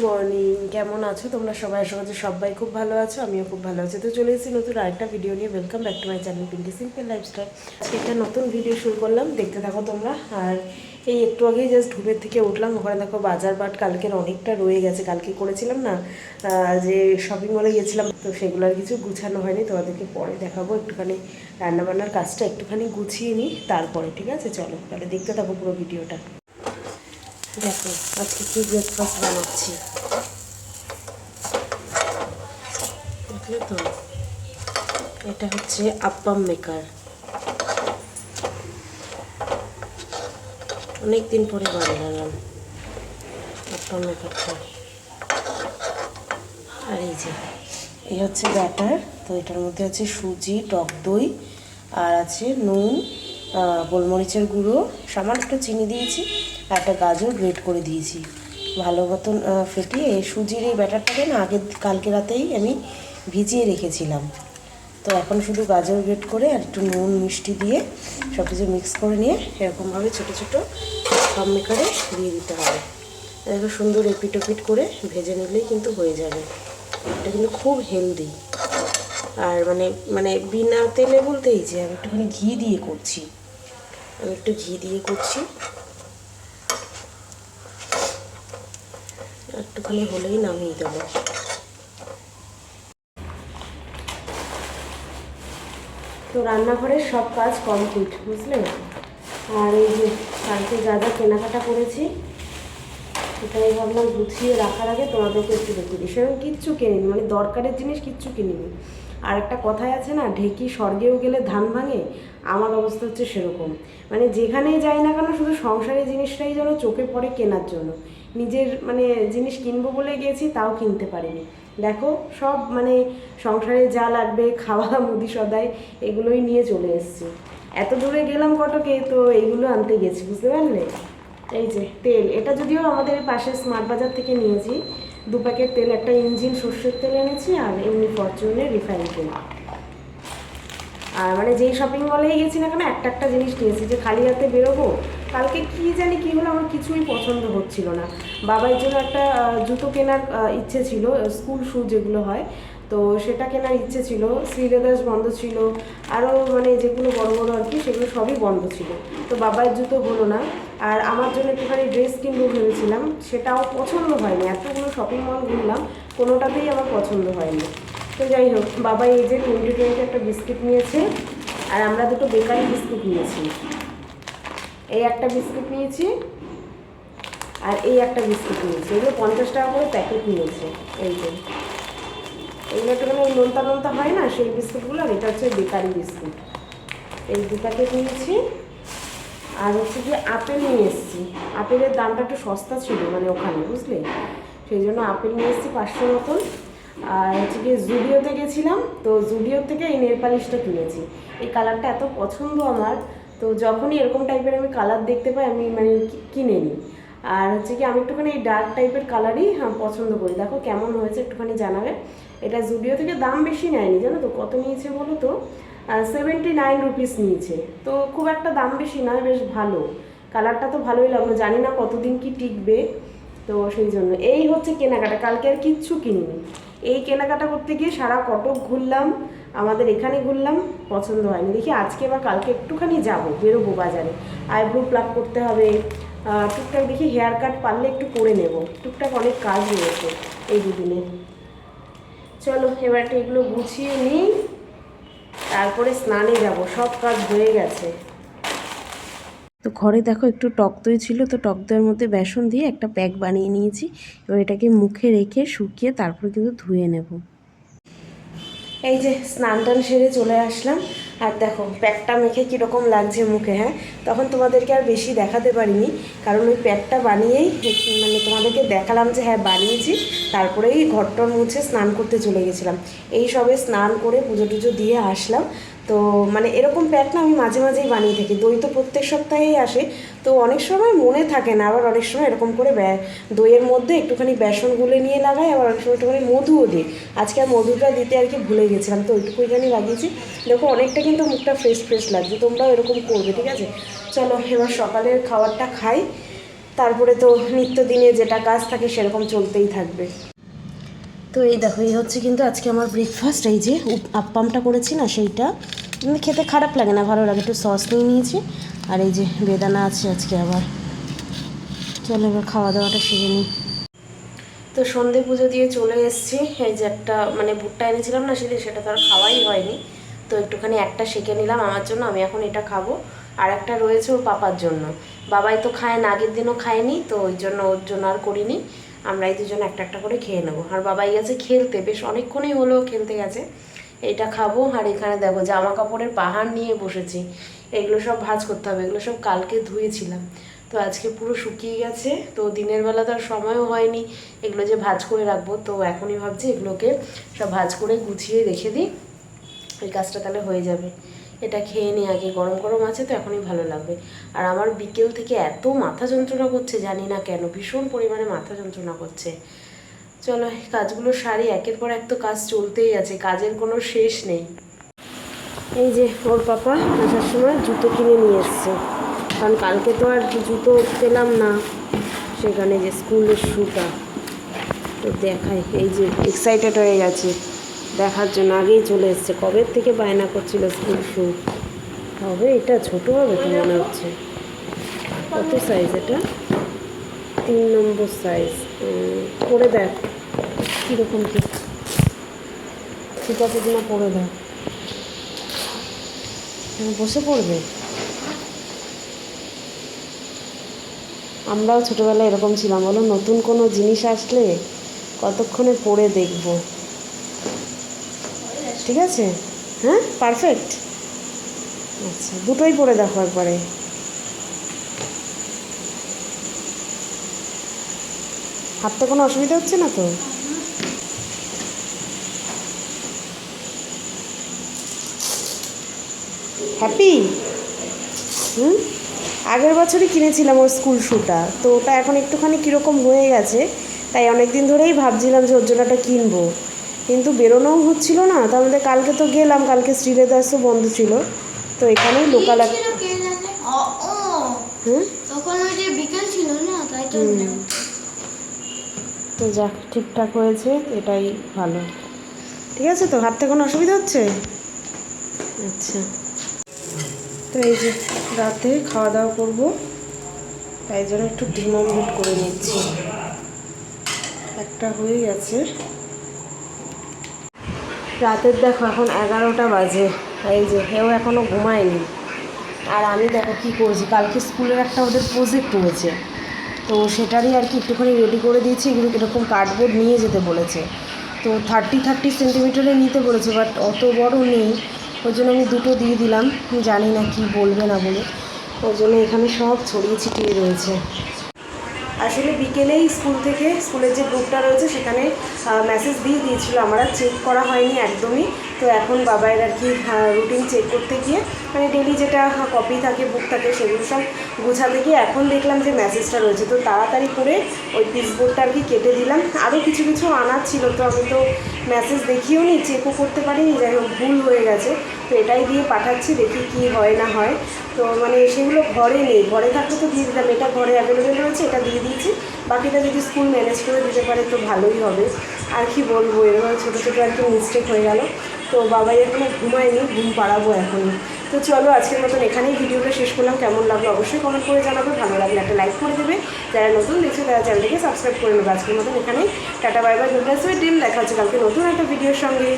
Morning, কেমন আছো তোমরা সবাই? আশা করছি সবাই খুব ভালো আছো, আমিও খুব ভালো আছি। তো চলে এসেছি নতুন আরেকটা ভিডিও নিয়ে। Welcome back to my channel Pinky simple lifestyle. আজকে একটা নতুন ভিডিও শুরু করলাম, দেখতে থাকো তোমরা। আর এই একটু আগেই জাস্ট ঘুমের থেকে উঠলাম। ওখানে দেখো বাজার বাট কালকের অনেকটা রয়ে গেছে, কালকে করেছিলাম না যে শপিং মলে গেছিলাম, তো সেগুলো আর কিছু গুছানো হয়নি, তোমাদেরকে পরে দেখাবো। একটুখানি রান্নাবান্নার কাজটা একটুখানি গুছিয়ে নিই, তারপরে ঠিক আছে। চলো তাহলে দেখতে থাকো পুরো ভিডিওটা। দেখো আজকে কি ব্রেকফাস্ট বানাচ্ছি, দেখলে তো। এটা হচ্ছে আপ্পাম মেকার, অনেক দিন পরে বানালাম আপ্পাম মেকারটা। আর এই হচ্ছে ব্যাটার। তো এটার মধ্যে আছে সুজি, টক দই, আর আছে নুন, গোলমরিচের গুঁড়ো, সামান্য একটু চিনি দিয়েছি, আর একটা গাজর গ্রেট করে দিয়েছি। ভালো মতন ফেটিয়ে সুজির এই ব্যাটারটাকে না কালকে রাতেই আমি ভিজিয়ে রেখেছিলাম। তো এখন শুধু গাজর গ্রেট করে আর একটু নুন মিষ্টি দিয়ে সব কিছু মিক্স করে নিয়ে এরকমভাবে ছোটো ছোটো আপ্পাম মেকারে দিয়ে দিতে হবে। এরকম সুন্দর এপিট ওপিট করে ভেজে নিলেই কিন্তু হয়ে যাবে। এটা কিন্তু খুব হেলদি। আর মানে বিনা তেলে বলতেই যে আমি একটুখানি ঘি দিয়ে করছি, একটু ঘি দিয়ে করছি। একটুখানি হলেই নামিয়ে দেবো। তো রান্নাঘরের সব কাজ কমপ্লিট, বুঝলে। আর এই যে কালকে যা যা কেনাকাটা করেছি সেটাই ভাবলাম গুছিয়ে রাখার আগে তোমাদেরকে একটু দেখে দিই। সেরকম কিচ্ছু কিনিনি, মানে দরকারের জিনিস কিচ্ছু কিনিনি। আর একটা কথাই আছে না, ঢেকি স্বর্গেও গেলে ধান ভাঙে। আমার অবস্থা হচ্ছে সেরকম। মানে যেখানেই যাই না কেন শুধু সংসারের জিনিসটাই যেন চোখে পড়ে কেনার জন্য। নিজের মানে জিনিস কিনবো বলে গেছি, তাও কিনতে পারিনি। দেখো সব মানে সংসারে যা লাগবে, খাওয়া মুদি সদাই এগুলোই নিয়ে চলে এসেছি। এত দূরে গেলাম কটকে, তো এইগুলো আনতে গেছি, বুঝতে পারলে। এই যে তেল, এটা যদিও আমাদের পাশে স্মার্ট বাজার থেকে নিয়েছি। 2 প্যাকেট তেল, একটা ইঞ্জিন সর্ষের তেল এনেছি, আর এমনি ফরচুনের রিফাইন তেল। আর মানে যেই শপিং মলেই গেছি না কেন একটা একটা জিনিস নিয়েছি, যে খালি হাতে বেরোবো। কালকে কি জানি কী হলো, আমার কিছুই পছন্দ হচ্ছিল না। বাবার জন্য একটা জুতো কেনার ইচ্ছে ছিল, স্কুল শু যেগুলো হয়, তো সেটা কেনার ইচ্ছে ছিল। শ্রীলেদার্স বন্ধ ছিল, আরও মানে যেগুলো বড় বড় আর কি, সেগুলো সবই বন্ধ ছিল। তো বাবার জুতো হলো না। আর আমার জন্য একটুখানি ড্রেস কিনবো ভেবেছিলাম, সেটাও পছন্দ হয়নি। এতগুলো শপিং মল ঘুরলাম, কোনোটাতেই আমার পছন্দ হয়নি। তো যাই হোক, বাবা এই যে 20 একটা বিস্কিট নিয়েছে, আর আমরা দুটো বেকারি বিস্কুট নিয়েছি। এই একটা বিস্কুট নিয়েছি, আর এই একটা বিস্কুট নিয়েছি। এগুলো 50 টাকা করে প্যাকেট নিয়েছে। এই যে এগুলো একটুখানি নোনতা নোনতা হয় না, সেই বিস্কুটগুলো। আর এটা হচ্ছে বেকারি বিস্কুট। এই 2 প্যাকেট নিয়েছি। আর হচ্ছে যে আপেল নিয়ে এসেছি। আপেলের দামটা একটু সস্তা ছিল মানে ওখানে, বুঝলে। সেই জন্য আপেল নিয়ে এসেছি 500 মতন। আর হচ্ছে গিয়ে জুডিওতে গেছিলাম, তো জুডিও থেকে এই নেল পালিশটা কিনেছি। এই কালারটা এত পছন্দ আমার, তো যখনই এরকম টাইপের আমি কালার দেখতে পাই আমি মানে কিনে নিই। আর হচ্ছে কি আমি একটুখানি এই ডার্ক টাইপের কালারই পছন্দ করি। দেখো কেমন হয়েছে একটুখানি জানাবে। এটা জুডিও থেকে দাম বেশি নেয়নি, জানো তো কত নিয়েছে বলো তো? 79 রুপিস নিয়েছে। তো খুব একটা দাম বেশি নয়, বেশ ভালো। কালারটা তো ভালোই লাগলো, জানি না কতদিন কি টিকবে। তো সেই জন্য এই হচ্ছে কেনাকাটা। কালকে আর কিচ্ছু কিনিনি। এই কেনাকাটা করতে গিয়ে সারা কটক ঘুরলাম, আমাদের এখানে ঘুরলাম, পছন্দ হয়নি। দেখি আজকে বা কালকে একটুখানি যাবো, বেরোবো বাজারে। আইব্রো প্লাক করতে হবে, টুকটাক দেখি হেয়ার কাট পারলে একটু করে নেব। টুকটাক অনেক কাজ রয়েছে এই দুদিনে। চলো এবার এগুলো গুছিয়ে নিই, তারপরে স্নানে যাব। সব কাজ হয়ে গেছে। তো ঘরে দেখো একটু টক দই ছিল, তো টক দইয়ের মধ্যে বেসন দিয়ে একটা প্যাক বানিয়ে নিয়েছি। এবার এটাকে মুখে রেখে শুকিয়ে তারপর কিন্তু ধুয়ে নেব। এই যে স্নান টান সেরে চলে আসলাম। আর দেখো প্যাকটা মেখে কীরকম লাগছে মুখে। হ্যাঁ, তখন তোমাদেরকে আর বেশি দেখাতে পারিনি, কারণ ওই প্যাকটা বানিয়েই মানে তোমাদেরকে দেখালাম যে হ্যাঁ বানিয়েছি। তারপরেই ঘরটর মুছে স্নান করতে চলে গেছিলাম। এই সবে স্নান করে পুজো টুজো দিয়ে আসলাম। তো মানে এরকম প্যাক না আমি মাঝে মাঝেই বানিয়ে থাকি। দই তো প্রত্যেক সপ্তাহেই আসে, তো অনেক সময় মনে থাকে না। আবার অনেক সময় এরকম করে দইয়ের মধ্যে একটুখানি বেসন গুলে নিয়ে লাগাই, আবার অনেক সময় একটুখানি মধুও দিই। আজকে আর মধুটা দিতে আর কি ভুলে গেছিলাম, তো ওইটুকুইখানি লাগিয়েছি। দেখো অনেকটা কিন্তু মুখটা ফ্রেশ ফ্রেশ লাগছে। তোমরাও এরকম করবে, ঠিক আছে। চলো এবার সকালের খাবারটা খাই, তারপরে তো নিত্যদিনে যেটা কাজ থাকে সেরকম চলতেই থাকবে। তো এই দেখো, এই হচ্ছে কিন্তু আজকে আমার ব্রেকফাস্ট। এই যে আপ্পামটা করেছি না, সেইটা খেতে খারাপ লাগে না, ভালো লাগে। একটু সস নিয়ে নিয়েছি, আর এই যে বেদানা আছে আজকে আবার। চলো এবার খাওয়া দাওয়াটা সেরে নিই। তো সন্ধে পুজো দিয়ে চলে এসেছি। এই যে একটা মানে ভুট্টা এনেছিলাম না সেদিন, সেটা তো আর খাওয়াই হয়নি। তো একটুখানি একটা সেঁকে নিলাম আমার জন্য, আমি এখন এটা খাবো। আর একটা রয়েছে ওর পাপার জন্য। বাবাই তো খায় না, আগের দিনও খায়নি, তো ওই জন্য ওর জন্য আর করিনি। আমরা এই দুজন একটা একটা করে খেয়ে নেবো। আর বাবাই গেছে খেলতে, বেশ অনেকক্ষণই হলো খেলতে গেছে। এইটা খাবো। আর এখানে দেখো জামা কাপড়ের পাহাড় নিয়ে বসেছি। এগুলো সব ভাঁজ করতে হবে, এগুলো সব কালকে ধুয়েছিলাম, তো আজকে পুরো শুকিয়ে গেছে। তো দিনের বেলা তো আর সময়ও হয়নি এগুলো যে ভাঁজ করে রাখবো। তো এখনই ভাবছি এগুলোকে সব ভাঁজ করে গুছিয়ে রেখে দিই, এই কাজটা তাহলে হয়ে যাবে। এটা খেয়ে নিই আগে, গরম গরম আছে তো এখনই ভালো লাগবে। আর আমার বিকেল থেকে এত মাথা যন্ত্রণা করছে, জানি না কেন, ভীষণ পরিমাণে মাথা যন্ত্রণা করছে। চলো কাজগুলো সারি, একের পর এক তো কাজ চলতেই আছে, কাজের কোনো শেষ নেই। এই যে ওর পাপা আসার সময় জুতো কিনে নিয়ে এসছে, কারণ কালকে তো আর জুতো পেলাম না সেখানে, যে স্কুলের শ্যুটা তো দেখাই। এই যে এক্সাইটেড হয়ে গেছে দেখার জন্য, আগেই চলে এসছে, কবে থেকে বায়না করছিল স্কুল শ্যু। হবে এটা ছোটো হবে তো মনে হচ্ছে। কত সাইজ এটা? 3 নম্বর সাইজ। পরে দেখ কীরকম কি, ঠিক আছে কিনা পরে দেখ। বসে পড়বে। আমরাও ছোটোবেলায় এরকম ছিলাম, বলো, নতুন কোনো জিনিস আসলে কতক্ষণে পরে দেখব। ঠিক আছে, হ্যাঁ পারফেক্ট। আচ্ছা দুটোই পরে দেখো একবারে। হাঁটতে কোনো অসুবিধা হচ্ছে না তো? হ্যাপি? আগের বছরই কিনেছিলাম ওর স্কুল শ্যুটা, তো ওটা এখন একটুখানি কীরকম হয়ে গেছে, তাই অনেক দিন ধরেই ভাবছিলাম যে ওর জন্যটা কিনবো, কিন্তু বেরোনোও হচ্ছিল না। তাহলে কালকে তো গেলাম, কালকে শ্রীলেদার্সও বন্ধ ছিল, তো এখানেই লোকাল তো যাক ঠিকঠাক হয়েছে, এটাই ভালো। ঠিক আছে তো, হাঁটতে কোনো অসুবিধা হচ্ছে? আচ্ছা, তো এই যে রাতে খাওয়া দাওয়া করবো, তাই জন্য একটু ডিম অমলেট করে নিচ্ছি। একটা হয়ে গেছে। রাতের দেখো এখন 11টা বাজে, এই যে কেউ এখনও ঘুমায়নি। আর আমি দেখো কী করছি, কালকে স্কুলের একটা ওদের প্রজেক্ট রয়েছে, তো সেটারই আর কি একটুখানি রেডি করে দিয়েছি। এগুলো এরকম কার্ডবোর্ড নিয়ে যেতে বলেছে, তো 30 সেন্টিমিটারে নিতে বলেছে, বাট অত বড় নেই, ওই জন্য আমি দুটো দিয়ে দিলাম। জানি না কি বলবে না বলে, ওই জন্য এখানে সব ছড়িয়ে ছিটিয়ে রয়েছে। আসলে বিকেলেই স্কুলের যে গ্রুপটা রয়েছে সেখানে মেসেজ দিয়ে দিয়েছিল, আমার আর চেক করা হয়নি একদমই। তো এখন বাবাইয়ের আর কি রুটিন চেক করতে গিয়ে, মানে ডেলি যেটা কপি থাকে, বুক থাকে, সেগুলো সব গোছাতে গিয়ে এখন দেখলাম যে মেসেজটা রয়েছে। তো তাড়াতাড়ি করে ওই পিসবোর্ডটা আর কি কেটে দিলাম। আরও কিছু কিছু আনার ছিল, তো আমি তো মেসেজ দেখিও নি, চেকও করতে পারিনি, যাই হোক ভুল হয়ে গেছে। তো এটাই দিয়ে পাঠাচ্ছি, দেখি কি হয় না হয়। তো মানে সেগুলো ঘরে নেই, ঘরে থাকলে তো দিয়ে দিতাম, এটা ঘরে অ্যাভেলেবেল রয়েছে, এটা দিয়ে দিয়েছি। বাকিটা যদি স্কুল ম্যানেজ করে দিতে পারে তো ভালোই হবে। আর কি বলবো, এরকম ছোটো ছোটো আর কি মিস্টেক হয়ে গেল। তো বাবাই এখনও ঘুমায়নি, ঘুম পাড়াবো এখনই। তো চলো আজকের মতন এখানেই ভিডিওটা শেষ করলাম। কেমন লাগলো অবশ্যই কমেন্ট করে জানাবে, ভালো লাগলে একটা লাইক করে দেবে, যারা নতুন দেখছে তারা চ্যানেলটিকে সাবস্ক্রাইব করে নেবে। আজকের মতন এখানেই tata, bye bye, good night, sweet dream. দেখা হচ্ছে কালকে নতুন একটা ভিডিওর সঙ্গে।